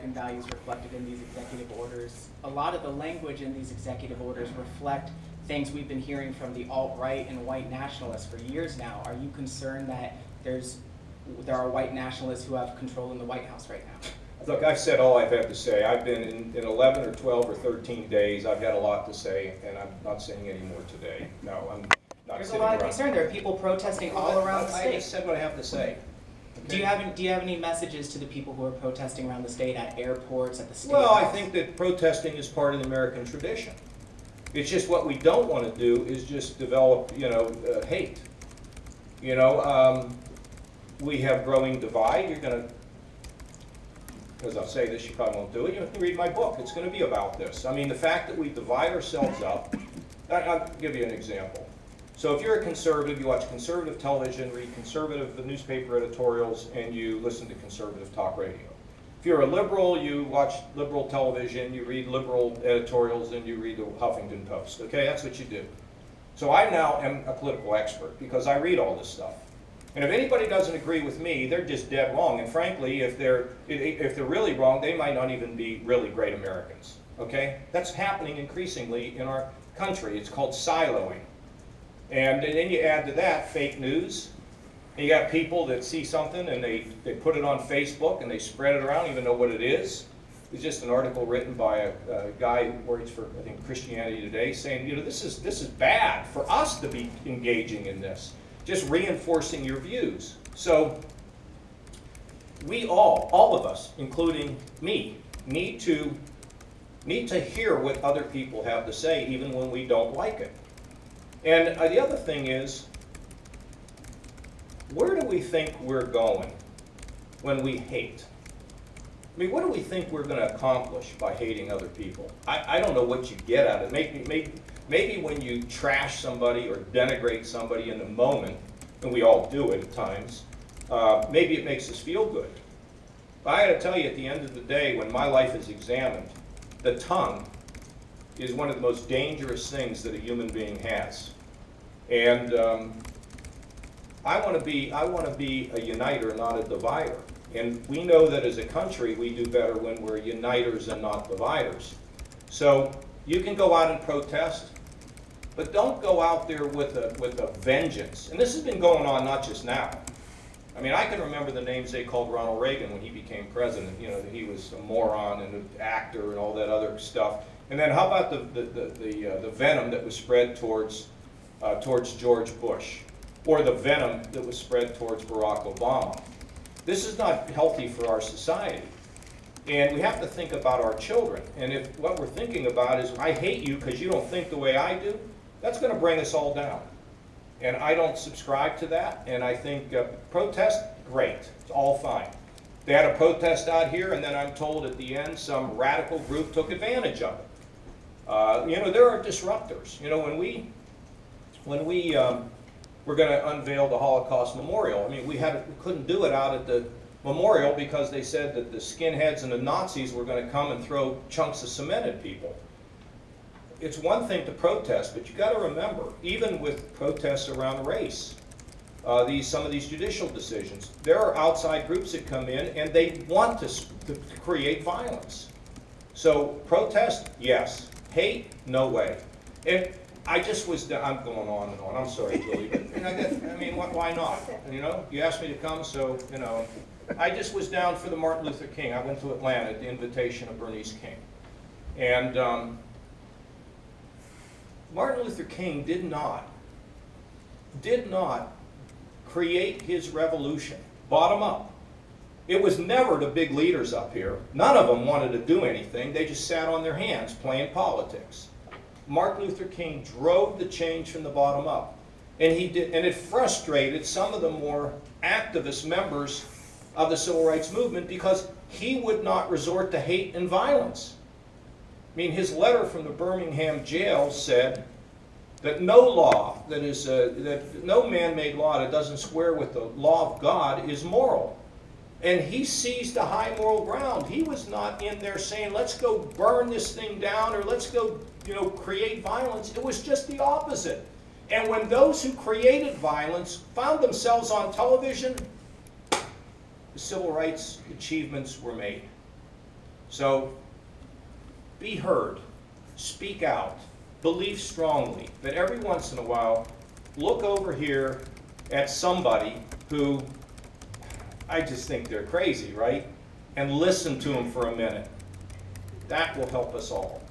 American values reflected in these executive orders. A lot of the language in these executive orders reflect things we've been hearing from the alt-right and white nationalists for years now. Are you concerned that there are white nationalists who have control in the White House right now? Look, I've said all I've had to say. I've been in 11 or 12 or 13 days. I've had a lot to say, and I'm not saying any more today. No, I'm not. There's a lot of concern. There are people protesting all around the state. I just said what I have to say. Okay? Do you have any messages to the people who are protesting around the state at airports, at the state Well, house? I think that protesting is part of the American tradition. It's just what we don't want to do is just develop, hate. We have growing divide. You're going to, as I'll say this, you probably won't do it. You have to read my book. It's going to be about this. I mean, the fact that we divide ourselves up. I'll give you an example. So if you're a conservative, you watch conservative television, read conservative newspaper editorials, and you listen to conservative talk radio. If you're a liberal, you watch liberal television, you read liberal editorials, and you read the Huffington Post. Okay, that's what you do. So I now am a political expert because I read all this stuff. And if anybody doesn't agree with me, they're just dead wrong. And frankly, if they're really wrong, they might not even be really great Americans. Okay, that's happening increasingly in our country. It's called siloing. And then you add to that fake news. And you got people that see something and they put it on Facebook and they spread it around, even know what it is. It's just an article written by a guy who works for, I think, Christianity Today, saying, this is bad for us to be engaging in this, just reinforcing your views. So we all of us, including me, need to hear what other people have to say, even when we don't like it. And the other thing is, where do we think we're going when we hate? I mean, what do we think we're going to accomplish by hating other people? I don't know what you get out of it. Maybe when you trash somebody or denigrate somebody in the moment, and we all do it at times, maybe it makes us feel good. But I got to tell you, at the end of the day, when my life is examined, the tongue is one of the most dangerous things that a human being has. And I want to be a uniter, not a divider. And we know that as a country, we do better when we're uniters and not dividers. So you can go out and protest, but don't go out there with a vengeance. And this has been going on not just now. I mean, I can remember the names they called Ronald Reagan when he became president. That he was a moron and an actor and all that other stuff. And then how about the venom that was spread towards George Bush, or the venom that was spread towards Barack Obama? This is not healthy for our society. And we have to think about our children. And if what we're thinking about is, I hate you because you don't think the way I do, that's going to bring us all down. And I don't subscribe to that. And I think protest, great. It's all fine. They had a protest out here, and then I'm told at the end some radical group took advantage of it. There are disruptors. When we were going to unveil the Holocaust Memorial, I mean, we couldn't do it out at the memorial because they said that the skinheads and the Nazis were going to come and throw chunks of cement at people. It's one thing to protest, but you got to remember, even with protests around race, some of these judicial decisions, there are outside groups that come in and they want to create violence. So protest, yes. Hate, no way. And I just was, I'm going on and on. I'm sorry, Julie, but why not? You asked me to come, so I just was down for the Martin Luther King. I went to Atlanta at the invitation of Bernice King, and Martin Luther King did not create his revolution bottom up. It was never the big leaders up here. None of them wanted to do anything. They just sat on their hands playing politics. Martin Luther King drove the change from the bottom up. And he did, and it frustrated some of the more activist members of the civil rights movement because he would not resort to hate and violence. I mean, his letter from the Birmingham jail said that no law that no man-made law that doesn't square with the law of God is moral. And he seized the high moral ground. He was not in there saying, let's go burn this thing down or let's go, create violence. It was just the opposite. And when those who created violence found themselves on television, the civil rights achievements were made. So be heard, speak out, believe strongly, but every once in a while, look over here at somebody who I just think they're crazy, right? And listen to them for a minute. That will help us all.